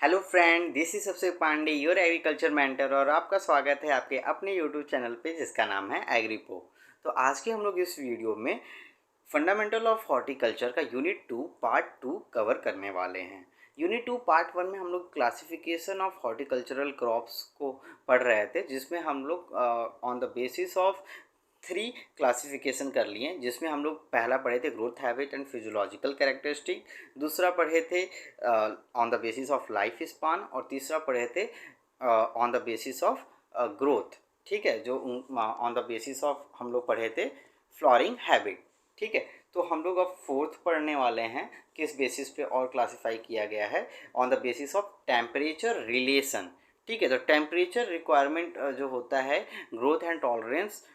Hello friend, this is Abhishek Pandey, your agriculture mentor. और आपका स्वागत है आपके अपने यूट्यूब चैनल पे जिसका नाम है एग्रीपो। तो आज के हम लोग इस वीडियो में फंडामेंटल ऑफ हॉर्टिकल्चर का यूनिट 2 पार्ट 2 कवर करने वाले हैं। यूनिट 2 पार्ट 1 में हम लोग क्लासिफिकेशन ऑफ हॉर्टिकल्चरल क्रॉप्स को पढ़ रहे थे, जिसमें हम लोग on the basis of 3 classification कर लिए, जिसमें हम लोग पहला पढ़े थे growth habit and physiological characteristic, दूसरा पढ़े थे on the basis of life span, और तीसरा पढ़े थे on the basis of growth. ठीक है, जो ऑन द बेसिस ऑफ हम लोग पढ़े थे फ्लोरिंग हैबिट। ठीक है, तो हम लोग अब फोर्थ पढ़ने वाले हैं, किस बेसिस पे और क्लासिफाई किया गया है, on the basis of temperature relation. ठीक है, तो टेम्परेचर रिक्वायरमेंट जो होता है growth and tolerance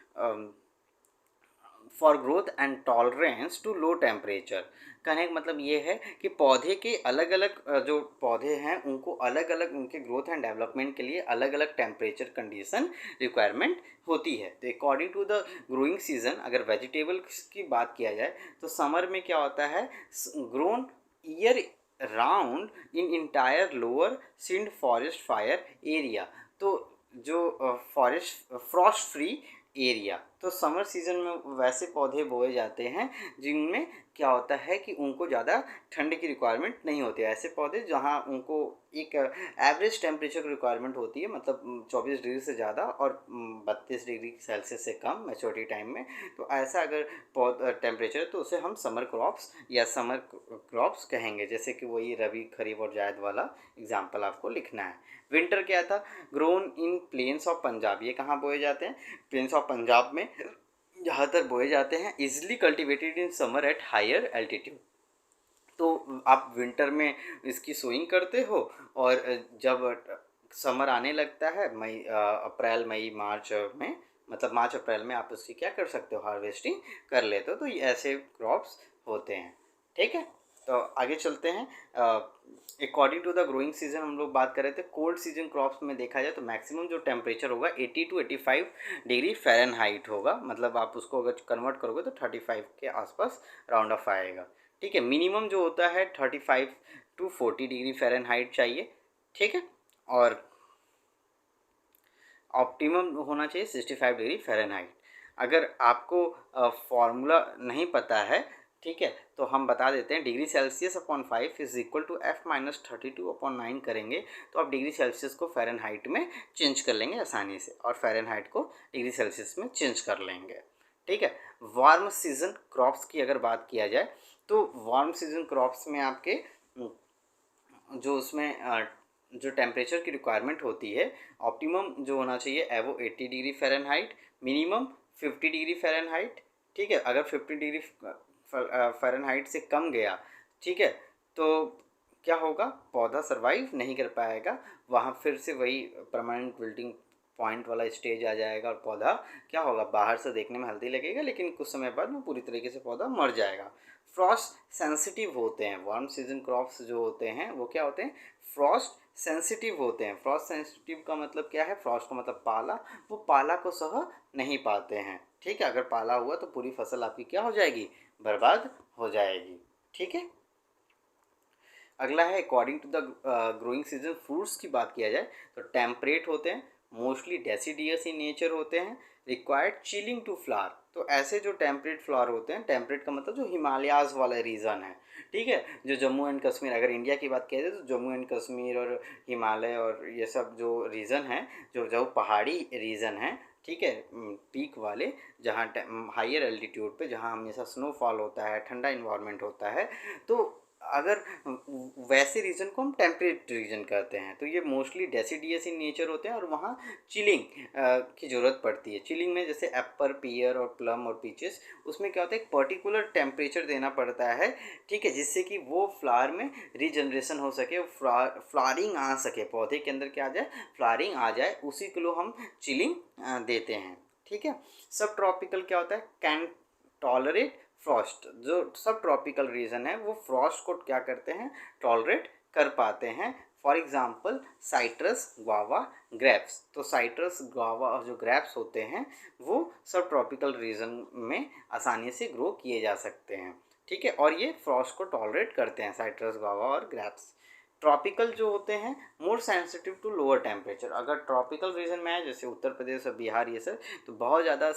for growth and tolerance to low temperature. कहने का मतलब ये है कि पौधे के अलग अलग जो पौधे हैं उनको अलग अलग उनके ग्रोथ एंड डेवलपमेंट के लिए अलग अलग टेम्परेचर कंडीशन रिक्वायरमेंट होती है। तो according to the growing season, अगर वेजिटेबल्स की बात किया जाए तो समर में क्या होता है, grown year round in entire lower सिंड forest fire area. तो जो फॉरेस्ट फ्रॉस्ट फ्री एरिया, तो समर सीजन में वैसे पौधे बोए जाते हैं जिनमें क्या होता है कि उनको ज़्यादा ठंड की रिक्वायरमेंट नहीं होती है। ऐसे पौधे जहाँ उनको एक एवरेज टेम्परेचर की रिक्वायरमेंट होती है, मतलब 24 डिग्री से ज़्यादा और 32 डिग्री सेल्सियस से कम मैच्योरिटी टाइम में। तो ऐसा अगर टेम्परेचर है तो उसे हम समर क्रॉप्स या समर क्रॉप्स कहेंगे, जैसे कि वही रबी, खरीफ और जायद वाला एग्जाम्पल आपको लिखना है। विंटर क्या था, grown in plains of Punjab. ये कहाँ बोए जाते हैं, प्लेन्स ऑफ पंजाब में ज़्यादातर बोए जाते हैं। Easily cultivated in summer at higher altitude. तो आप विंटर में इसकी सोइंग करते हो, और जब समर आने लगता है अप्रैल मई मार्च में, मतलब मार्च अप्रैल में आप उसकी क्या कर सकते हो, हार्वेस्टिंग कर लेते हो। तो ये ऐसे क्रॉप्स होते हैं। ठीक है, तो आगे चलते हैं। According to the growing season हम लोग बात कर रहे थे। कोल्ड सीजन क्रॉप्स में देखा जाए तो मैक्सिमम जो टेम्परेचर होगा 80 to 85 डिग्री फ़ारेनहाइट होगा। मतलब आप उसको अगर कन्वर्ट करोगे तो 35 के आसपास राउंड ऑफ आएगा। ठीक है, मिनिमम जो होता है 35 to 40 डिग्री फ़ारेनहाइट चाहिए। ठीक है, और ऑप्टिमम होना चाहिए 65 डिग्री फ़ारेनहाइट। अगर आपको फॉर्मूला नहीं पता है, ठीक है, तो हम बता देते हैं। Degree Celsius upon 5 is equal to F-32/9 करेंगे तो आप डिग्री सेल्सियस को फ़ारेनहाइट में चेंज कर लेंगे आसानी से, और फ़ारेनहाइट को डिग्री सेल्सियस में चेंज कर लेंगे। ठीक है, वार्म सीजन क्रॉप्स की अगर बात किया जाए तो वार्म सीजन क्रॉप्स में आपके जो उसमें जो टेम्परेचर की रिक्वायरमेंट होती है, ऑप्टिमम जो होना चाहिए वो 80 degree Fahrenheit, minimum 50 degree Fahrenheit. ठीक है, अगर 50 डिग्री फ़ारेनहाइट से कम गया, ठीक है, तो क्या होगा, पौधा सर्वाइव नहीं कर पाएगा। वहाँ फिर से वही परमानेंट विल्टिंग पॉइंट वाला स्टेज आ जाएगा, और पौधा क्या होगा, बाहर से देखने में हेल्दी लगेगा लेकिन कुछ समय बाद वो पूरी तरीके से पौधा मर जाएगा। फ्रॉस्ट सेंसिटिव होते हैं वार्म सीजन क्रॉप्स जो होते हैं, वो क्या होते हैं, फ्रॉस्ट सेंसिटिव होते हैं। फ्रॉस्ट सेंसिटिव का मतलब क्या है, फ्रॉस्ट का मतलब पाला, वो पाला को सह नहीं पाते हैं। ठीक है, अगर पाला हुआ तो पूरी फसल आपकी क्या हो जाएगी, बर्बाद हो जाएगी। ठीक है, अगला है according to the growing season fruits की बात किया जाए तो टेम्परेट होते हैं, मोस्टली डेसिडियस इन नेचर होते हैं, रिक्वायर्ड चिलिंग टू फ्लावर। तो ऐसे जो टेम्परेट फ्लावर होते हैं, टेम्परेट का मतलब जो हिमालयाज़ वाला रीजन है, ठीक है, जो जम्मू एंड कश्मीर, अगर इंडिया की बात किया जाए तो जम्मू एंड कश्मीर और हिमालय और ये सब जो रीजन है, जो जो पहाड़ी रीजन है, ठीक है, पीक वाले, जहाँ हाइयर एल्टीट्यूड पे जहाँ हमेशा स्नोफॉल होता है, ठंडा इन्वायरमेंट होता है, तो अगर वैसे रीजन को हम टेम्परेट रीजन कहते हैं। तो ये मोस्टली डेसिडियस इन नेचर होते हैं, और वहाँ चिलिंग की ज़रूरत पड़ती है। चिलिंग में जैसे एप्पल, पियर और प्लम और पीचेस, उसमें क्या होता है, एक पर्टिकुलर टेम्परेचर देना पड़ता है, ठीक है, जिससे कि वो फ्लावर में रीजनरेशन हो सके, फ्लावरिंग आ सके, पौधे के अंदर क्या आ जाए, फ्लावरिंग आ जाए, उसी के लिए हम चिलिंग देते हैं। ठीक है, सब ट्रॉपिकल क्या होता है, कैन टॉलरेट फ्रॉस्ट। जो सब ट्रॉपिकल रीजन है वो फ्रॉस्ट को क्या करते हैं, टॉलरेट कर पाते हैं। For example citrus, guava, grapes. तो साइट्रस, गुआवा और जो ग्रेप्स होते हैं वो सब ट्रॉपिकल रीजन में आसानी से ग्रो किए जा सकते हैं। ठीक है, और ये फ्रॉस्ट को टॉलरेट करते हैं, साइट्रस, गुआवा और ग्रेप्स। ट्रॉपिकल जो होते हैं more sensitive to lower temperature. अगर ट्रॉपिकल रीजन में है जैसे उत्तर प्रदेश और बिहार ये सब, तो बहुत ज़्यादा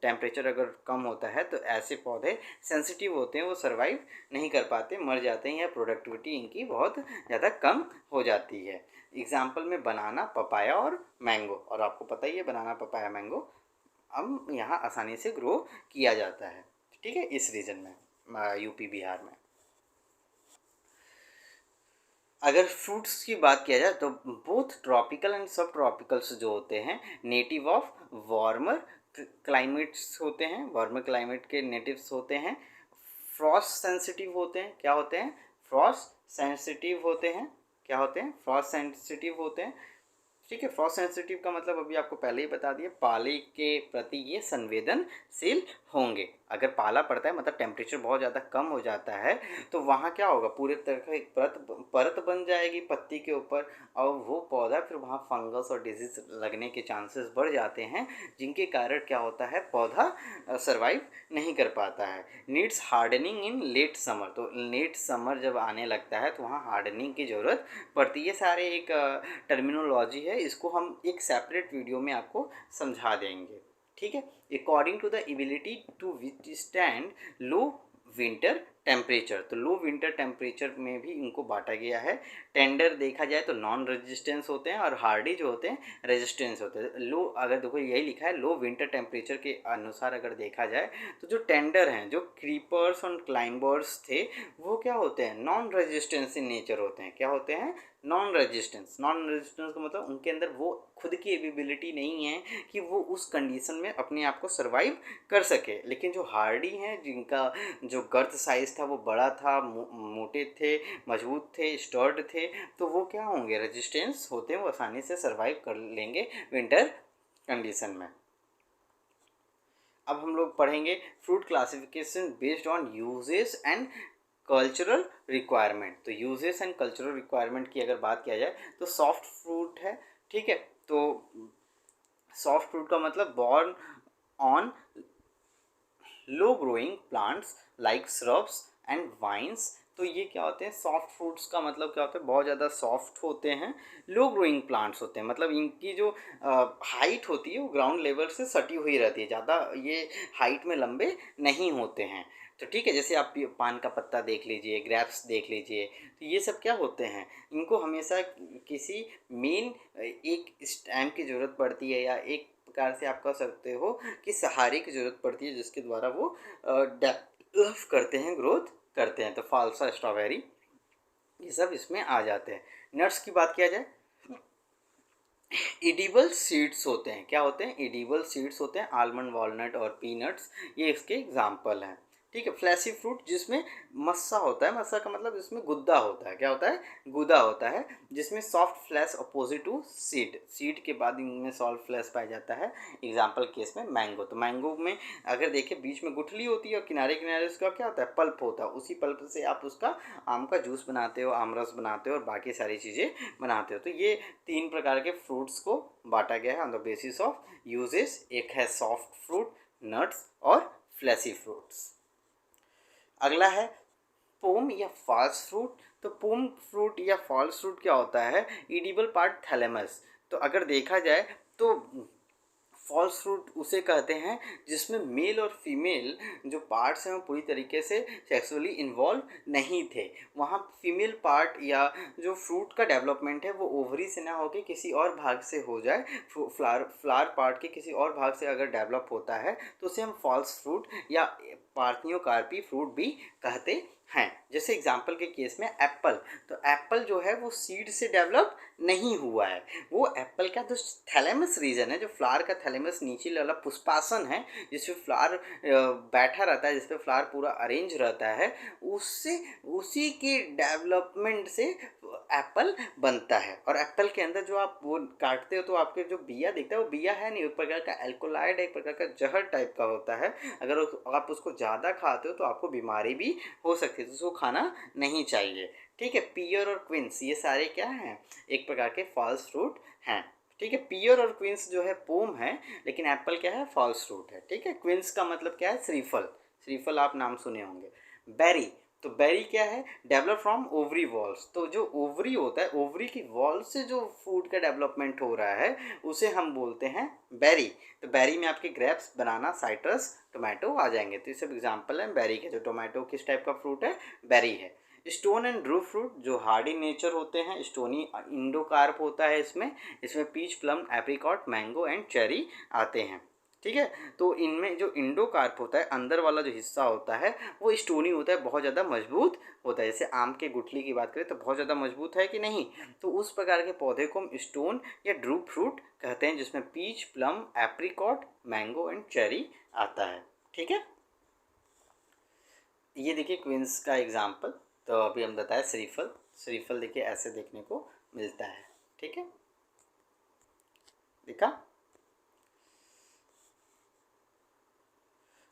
टेम्परेचर अगर कम होता है तो ऐसे पौधे सेंसिटिव होते हैं, वो सर्वाइव नहीं कर पाते, मर जाते हैं या प्रोडक्टिविटी इनकी बहुत ज़्यादा कम हो जाती है। एग्जाम्पल में बनाना, पपाया और मैंगो, और आपको पता ही है बनाना, पपाया, मैंगो हम यहाँ आसानी से ग्रो किया जाता है, ठीक है, इस रीजन में यूपी बिहार में। अगर फ्रूट्स की बात किया जाए तो बोथ ट्रॉपिकल एंड सब ट्रॉपिकल्स जो होते हैं नेटिव ऑफ वार्मर क्लाइमेट्स होते हैं, वार्मर क्लाइमेट के नेटिव्स होते हैं, फ्रॉस्ट सेंसिटिव होते हैं। क्या होते हैं? फ्रॉस्ट सेंसिटिव होते हैं। क्या होते हैं? फ्रॉस्ट सेंसिटिव होते हैं, ठीक है। फ्रॉस्ट सेंसिटिव का मतलब अभी आपको पहले ही बता दिया, पाले के प्रति ये संवेदनशील होंगे। अगर पाला पड़ता है मतलब टेम्परेचर बहुत ज़्यादा कम हो जाता है तो वहाँ क्या होगा, पूरे तरह का एक परत बन जाएगी पत्ती के ऊपर, और वो पौधा फिर वहाँ फंगस और डिजीज लगने के चांसेस बढ़ जाते हैं, जिनके कारण क्या होता है, पौधा सर्वाइव नहीं कर पाता है। नीड्स हार्डनिंग इन लेट समर, तो लेट समर जब आने लगता है तो वहाँ हार्डनिंग की ज़रूरत पड़ती है। सारे एक टर्मिनोलॉजी है, इसको हम एक सेपरेट वीडियो में आपको समझा देंगे, ठीक है। According to the ability to withstand low winter temperature, तो लो विंटर टेम्परेचर में भी इनको बांटा गया है। टेंडर देखा जाए तो नॉन रेजिस्टेंस होते हैं, और हार्डी जो होते हैं रेजिस्टेंस होते हैं। लो, अगर देखो यही लिखा है लो विंटर टेम्परेचर के अनुसार अगर देखा जाए तो जो टेंडर हैं, जो क्रीपर्स और क्लाइंबर्स थे, वो क्या होते हैं, नॉन रेजिस्टेंस इन नेचर होते हैं। क्या होते हैं? Non resistance. नॉन रेजिस्टेंस का मतलब उनके अंदर वो खुद की एबिलिटी नहीं है कि वो उस कंडीशन में अपने आप को सर्वाइव कर सके। लेकिन जो हार्डी हैं, जिनका जो गर्थ साइज था वो बड़ा था, मोटे थे, मजबूत थे, स्टर्ड थे, तो वो क्या होंगे, रेजिस्टेंस होते हैं, वो आसानी से सर्वाइव कर लेंगे विंटर कंडीशन में। अब हम लोग पढ़ेंगे fruit classification based on uses and cultural requirement. तो यूजेस एंड कल्चरल रिक्वायरमेंट की अगर बात किया जाए तो सॉफ्ट फ्रूट है, ठीक है। तो सॉफ्ट फ्रूट का मतलब borne on low growing plants like shrubs and vines. तो ये क्या होते हैं, सॉफ्ट फ्रूट्स का मतलब क्या होता है, बहुत ज़्यादा सॉफ्ट होते हैं, लो ग्रोइंग प्लांट्स होते हैं, मतलब इनकी जो हाइट होती है वो ग्राउंड लेवल से सटी हुई रहती है, ज़्यादा ये हाइट में लंबे नहीं होते हैं। तो ठीक है, जैसे आप पान का पत्ता देख लीजिए, ग्रेप्स देख लीजिए, तो ये सब क्या होते हैं, इनको हमेशा किसी मेन एक स्टैम की ज़रूरत पड़ती है, या एक प्रकार से आप कह सकते हो कि सहारे की ज़रूरत पड़ती है, जिसके द्वारा वो डेवलप करते हैं, ग्रोथ करते हैं। तो फालसा, स्ट्रॉबेरी, ये सब इसमें आ जाते हैं। नट्स की बात किया जाए, एडिबल सीड्स होते हैं। क्या होते हैं? एडिबल सीड्स होते हैं, आलमंड, वॉलनट और पीनट्स, ये इसके एग्जाम्पल हैं, ठीक है। फ्लैशी फ्रूट जिसमें मस्सा होता है, मस्सा का मतलब इसमें गुद्दा होता है। क्या होता है? गुदा होता है, जिसमें soft flesh opposite to seed, seed के बाद इनमें सॉफ्ट फ्लैश पाया जाता है। एग्जाम्पल केस में मैंगो, तो मैंगो में अगर देखें बीच में गुठली होती है और किनारे किनारे उसका क्या होता है, पल्प होता है, उसी पल्प से आप उसका आम का जूस बनाते हो, आम रस बनाते हो और बाकी सारी चीज़ें बनाते हो। तो ये तीन प्रकार के फ्रूट्स को बांटा गया है on the basis of uses. एक है सॉफ्ट फ्रूट, नट्स और फ्लैशी फ्रूट्स। अगला है पोम या फॉल्स फ्रूट। तो पोम फ्रूट या फॉल्स फ्रूट क्या होता है, ईडिबल पार्ट थैलेमस। तो अगर देखा जाए तो फॉल्स फ्रूट उसे कहते हैं जिसमें मेल और फीमेल जो पार्ट्स हैं वो पूरी तरीके से सेक्सुअली इन्वॉल्व नहीं थे। वहाँ फीमेल पार्ट या जो फ्रूट का डेवलपमेंट है वो ओवरी से ना होकर किसी और भाग से हो जाए, फ्लावर पार्ट के किसी और भाग से अगर डेवलप होता है तो उसे हम फॉल्स फ्रूट या पार्थियों कार्पी फ्रूट भी कहते हैं। जैसे एग्जाम्पल के केस में एप्पल, तो एप्पल जो है वो सीड से डेवलप नहीं हुआ है, वो एप्पल का जो थैलेमस रीजन है, जो फ्लावर का थैलेमस नीचे वाला पुष्पासन है जिसमें फ्लावर बैठा रहता है, जिसपे फ्लावर पूरा अरेंज रहता है, उससे उसी के डेवलपमेंट से एप्पल बनता है। और एप्पल के अंदर जो आप वो काटते हो तो आपके जो बिया दिखता है वो बिया है नहीं, एक प्रकार का एल्कोलाइड, एक प्रकार का जहर टाइप का होता है। अगर आप उसको ज़्यादा खाते हो तो आपको बीमारी भी हो सकती है, तो उसको खाना नहीं चाहिए, ठीक है। पियर और क्विंस ये सारे क्या हैं, एक प्रकार के फॉल्स फ्रूट हैं, ठीक है। पियर और क्विंस जो है पोम है, लेकिन एप्पल क्या है, फॉल्स फ्रूट है, ठीक है। क्विंस का मतलब क्या है, श्रीफल, श्रीफल आप नाम सुने होंगे। बेरी, तो बेरी क्या है, डेवलप फ्रॉम ओवरी वॉल्स। तो जो ओवरी होता है, ओवरी की वॉल से जो फूड का डेवलपमेंट हो रहा है उसे हम बोलते हैं बेरी। तो बेरी में आपके ग्रेप्स, बनाना, साइट्रस, टोमेटो आ जाएंगे। तो ये सब एग्जाम्पल है बेरी के। जो टोमेटो किस टाइप का फ्रूट है, बेरी है। स्टोन एंड ड्रूप फ्रूट जो हार्ड इन नेचर होते हैं, स्टोनी इंडोकार्प होता है इसमें। इसमें peach, plum, apricot, mango and cherry आते हैं। ठीक है, तो इनमें जो इंडोकार्प होता है, अंदर वाला जो हिस्सा होता है वो स्टोनी होता है, बहुत ज़्यादा मजबूत होता है। जैसे आम के गुठली की बात करें तो बहुत ज़्यादा मजबूत है कि नहीं, तो उस प्रकार के पौधे को हम स्टोन या ड्रूप फ्रूट कहते हैं, जिसमें peach, plum, apricot, mango and cherry आता है। ठीक है, ये देखिए क्वींस का एग्जाम्पल। तो अभी हम बताएं श्रीफल। श्रीफल देखिए ऐसे देखने को मिलता है। ठीक है, देखा।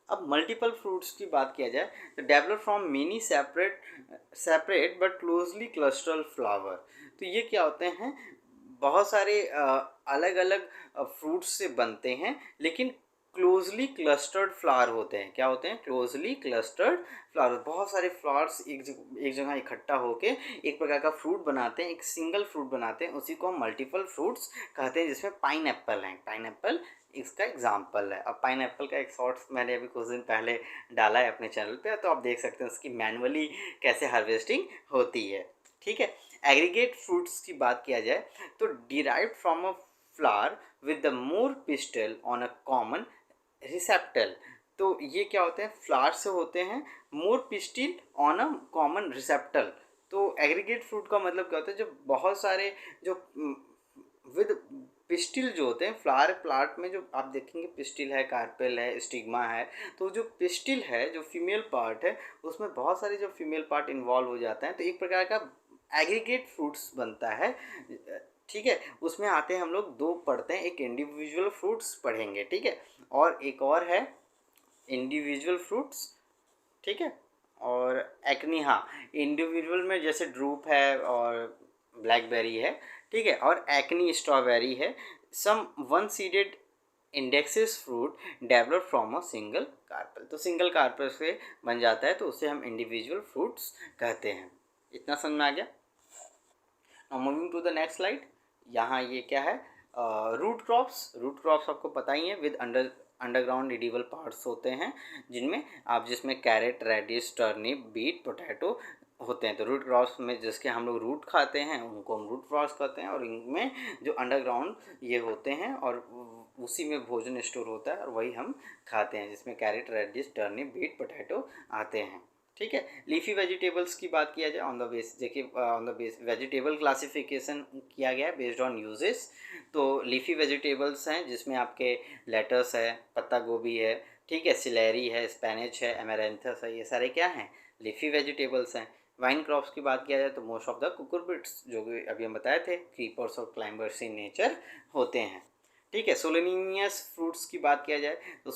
अब मल्टीपल फ्रूट्स की बात किया जाए तो develop from many separate but closely clustered flower. तो ये क्या होते हैं, बहुत सारे अलग अलग फ्रूट्स से बनते हैं, लेकिन क्लोजली क्लस्टर्ड फ्लावर होते हैं। क्या होते हैं, क्लोजली क्लस्टर्ड फ्लावर। बहुत सारे फ्लावर्स एक जगह इकट्ठा होके एक प्रकार का फ्रूट बनाते हैं, एक सिंगल फ्रूट बनाते हैं, उसी को हम मल्टीपल फ्रूट्स कहते हैं, जिसमें पाइन एप्पल है। पाइन एप्पल इसका एग्जाम्पल है। अब पाइन एप्पल का एक शॉर्ट्स मैंने अभी कुछ दिन पहले डाला है अपने चैनल पे, तो आप देख सकते हैं उसकी मैनुअली कैसे हार्वेस्टिंग होती है। ठीक है, एग्रीगेट फ्रूट्स की बात किया जाए तो derived from a flower with the more pistil on a common receptacle. तो ये क्या होते हैं, फ्लावर से होते हैं, more pistil on a common receptacle. तो एग्रीगेट फ्रूट का मतलब क्या होता है, जो बहुत सारे जो विद पिस्टिल जो होते हैं, फ्लावर प्लांट में जो आप देखेंगे पिस्टिल है, कार्पेल है, स्टिग्मा है। तो जो पिस्टिल है, जो फीमेल पार्ट है, उसमें बहुत सारे जो फीमेल पार्ट इन्वॉल्व हो जाते हैं, तो एक प्रकार का एग्रीगेट फ्रूट्स बनता है। ठीक है, उसमें आते हैं हम लोग दो पढ़ते हैं, एक इंडिविजुअल फ्रूट्स पढ़ेंगे, ठीक है, और एक और है इंडिविजुअल फ्रूट्स। ठीक है, और एक्नी, हाँ, इंडिविजुअल में जैसे ड्रूप है और ब्लैकबेरी है। ठीक है, और एक्नी स्ट्रॉबेरी है। सम वन सीडेड इंडेक्सिस fruit develop from a single carpel. तो सिंगल कार्पेल से बन जाता है, तो उसे हम इंडिविजुअल फ्रूट्स कहते हैं। इतना समझ में आ गया। Now moving to the next slide. यहाँ ये क्या है, रूट क्रॉप्स। रूट क्रॉप्स आपको पता ही है, विद अंडरग्राउंड एडिबल पार्ट्स होते हैं, जिसमें carrot, radish, turnip, beet, potato होते हैं। तो रूट क्रॉप्स में जिसके हम लोग रूट खाते हैं उनको हम रूट क्रॉप्स कहते हैं, और इनमें जो अंडरग्राउंड ये होते हैं और उसी में भोजन स्टोर होता है और वही हम खाते हैं, जिसमें carrot, radish, turnip, beet, potato आते हैं। ठीक है, लीफी वेजिटेबल्स की बात किया जाए, ऑन द बेस देखिए, on the base vegetable classification किया गया है बेस्ड ऑन यूजेस। तो लीफी वेजिटेबल्स हैं जिसमें आपके लेटस है, पत्ता गोभी है, ठीक है, सिलेरी है, स्पेनिच है, एमेरेंथस है, ये सारे क्या हैं, लीफी वेजिटेबल्स हैं। वाइन क्रॉप्स की बात किया जाए तो मोस्ट ऑफ द कुकुरबिट्स, जो कि अभी हम बताए थे, क्रीपर्स और क्लाइंबर्स इन नेचर होते हैं। ठीक है, सोलेनियस फ्रूट्स की बात किया जाए तो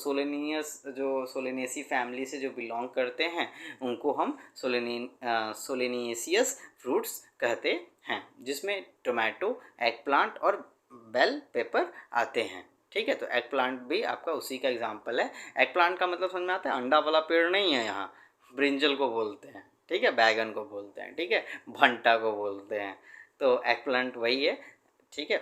सोलेनेसी फैमिली से जो बिलोंग करते हैं उनको हम सोलेनियसियस फ्रूट्स कहते हैं, जिसमें टोमेटो, एग प्लांट और बेल पेपर आते हैं। ठीक है, तो एग प्लांट भी आपका उसी का एग्जाम्पल है। एग प्लांट का मतलब समझ में आता है, अंडा वाला पेड़ नहीं है, यहाँ ब्रिंजल को बोलते हैं। ठीक है, बैगन को बोलते हैं, ठीक है, भंटा को बोलते हैं। तो एग प्लांट वही है। ठीक है,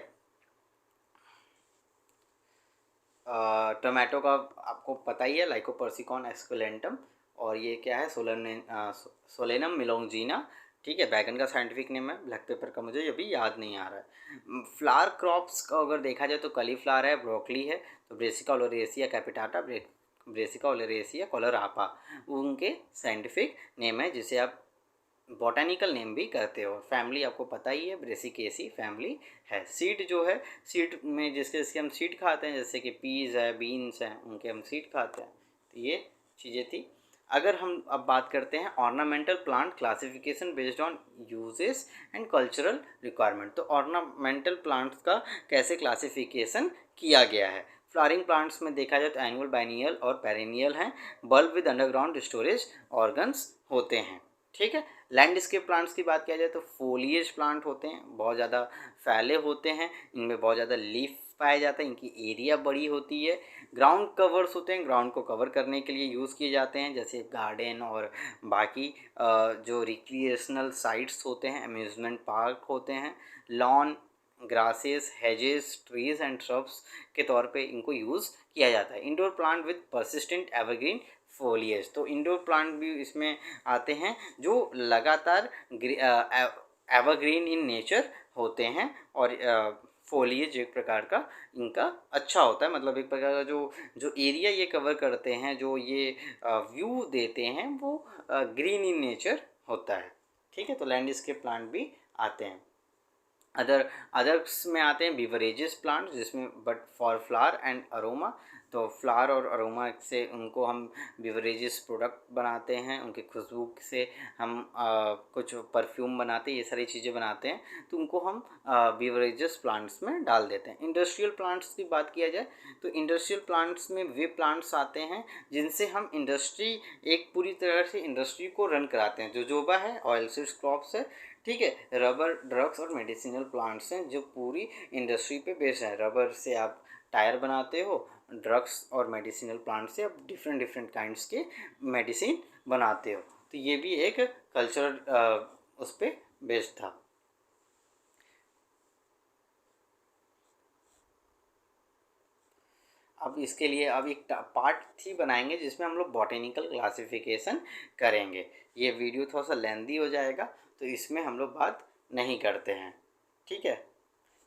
टोमेटो का आपको पता ही है, लाइकोपर्सिकॉन एस्कुलेंटम, और ये क्या है, सोलेनम मिलोंजिना। ठीक है, बैगन का साइंटिफिक नेम है, ब्लैक पेपर का मुझे अभी याद नहीं आ रहा है। फ्लावर क्रॉप्स का अगर देखा जाए तो कलीफ्लावर है, ब्रोकली है, तो brassica oleracea capitata, brassica oleracea caulorapa उनके साइंटिफिक नेम है, जिसे आप बॉटैनिकल नेम भी कहते हो। फैमिली आपको पता ही है, ब्रेसिकेसी फैमिली है। सीड जो है, सीड में जिसके हम सीड खाते हैं, जैसे कि पीज है, बीन्स हैं, उनके हम सीड खाते हैं। तो ये चीज़ें थी। अगर हम अब बात करते हैं ornamental plant classification based on uses and cultural requirement. तो ऑर्नामेंटल प्लांट्स का कैसे क्लासिफिकेशन किया गया है। फ्लावरिंग प्लांट्स में देखा जाए तो एनुअल, बाइनियल और पेरेनियल हैं। Bulb with underground storage organs होते हैं। ठीक है, लैंडस्केप प्लांट्स की बात किया जाए तो फोलिएज प्लांट होते हैं, बहुत ज़्यादा फैले होते हैं, इनमें बहुत ज़्यादा लीफ पाया जाता है, इनकी एरिया बड़ी होती है। ग्राउंड कवर्स होते हैं, ग्राउंड को कवर करने के लिए यूज़ किए जाते हैं, जैसे गार्डन और बाकी जो रिक्रिएशनल साइट्स होते हैं, अम्यूज़मेंट पार्क होते हैं, lawn, grasses, hedges, trees and shrubs के तौर पे इनको यूज़ किया जाता है। Indoor plant with persistent evergreen foliage, तो इंडोर प्लांट भी इसमें आते हैं जो लगातार एवरग्रीन इन नेचर होते हैं और फोलिएज एक प्रकार का इनका अच्छा होता है, मतलब एक प्रकार का जो जो एरिया ये कवर करते हैं, जो ये व्यू देते हैं, वो ग्रीन इन नेचर होता है। ठीक है, तो लैंडस्केप प्लांट भी आते हैं। अदर्स में आते हैं बिवरेजेस प्लांट, जिसमें but for flower and aroma, तो फ्लावर और अरोमा से उनको हम बिवरेजेस प्रोडक्ट बनाते हैं, उनकी खुशबू से हम कुछ परफ्यूम बनाते हैं, ये सारी चीज़ें बनाते हैं, तो उनको हम बिवरेजेस प्लांट्स में डाल देते हैं। इंडस्ट्रियल प्लांट्स की बात किया जाए तो इंडस्ट्रियल प्लांट्स में वे प्लांट्स आते हैं जिनसे हम इंडस्ट्री, एक पूरी तरह से इंडस्ट्री को रन कराते हैं। जोजोबा है, ऑयल सीड्स क्रॉप्स है, ठीक है, रबर, ड्रग्स और मेडिसिनल प्लांट्स हैं जो पूरी इंडस्ट्री पे बेस्ड हैं। रबर से आप टायर बनाते हो, ड्रग्स और मेडिसिनल प्लांट से आप डिफरेंट डिफरेंट काइंड्स के मेडिसिन बनाते हो, तो ये भी एक कल्चरल उस पर बेस्ड था। अब इसके लिए अब एक पार्ट 3 बनाएंगे जिसमें हम लोग बॉटेनिकल क्लासिफिकेशन करेंगे। ये वीडियो थोड़ा सा लेंदी हो जाएगा, तो इसमें हम लोग बात नहीं करते हैं, ठीक है,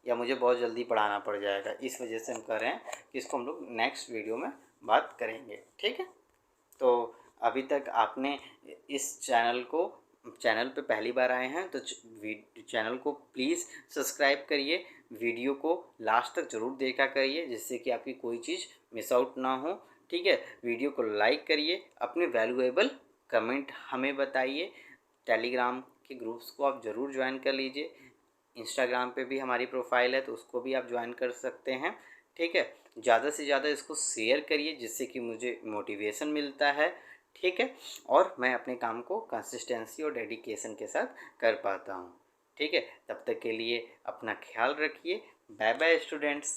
या मुझे बहुत जल्दी पढ़ाना पड़ जाएगा, इस वजह से हम कह रहे हैं कि इसको हम लोग नेक्स्ट वीडियो में बात करेंगे, ठीक है। तो अभी तक आपने इस चैनल पे पहली बार आए हैं तो चैनल को प्लीज़ सब्सक्राइब करिए, वीडियो को लास्ट तक ज़रूर देखा करिए जिससे कि आपकी कोई चीज़ मिस आउट ना हो, ठीक है। वीडियो को लाइक करिए, अपने वैल्यूएबल कमेंट हमें बताइए, टेलीग्राम के ग्रुप्स को आप ज़रूर ज्वाइन कर लीजिए, इंस्टाग्राम पे भी हमारी प्रोफाइल है तो उसको भी आप ज्वाइन कर सकते हैं, ठीक है। ज़्यादा से ज़्यादा इसको शेयर करिए जिससे कि मुझे मोटिवेशन मिलता है, ठीक है, और मैं अपने काम को कंसिस्टेंसी और डेडिकेशन के साथ कर पाता हूँ, ठीक है। तब तक के लिए अपना ख्याल रखिए, बाय बाय स्टूडेंट्स।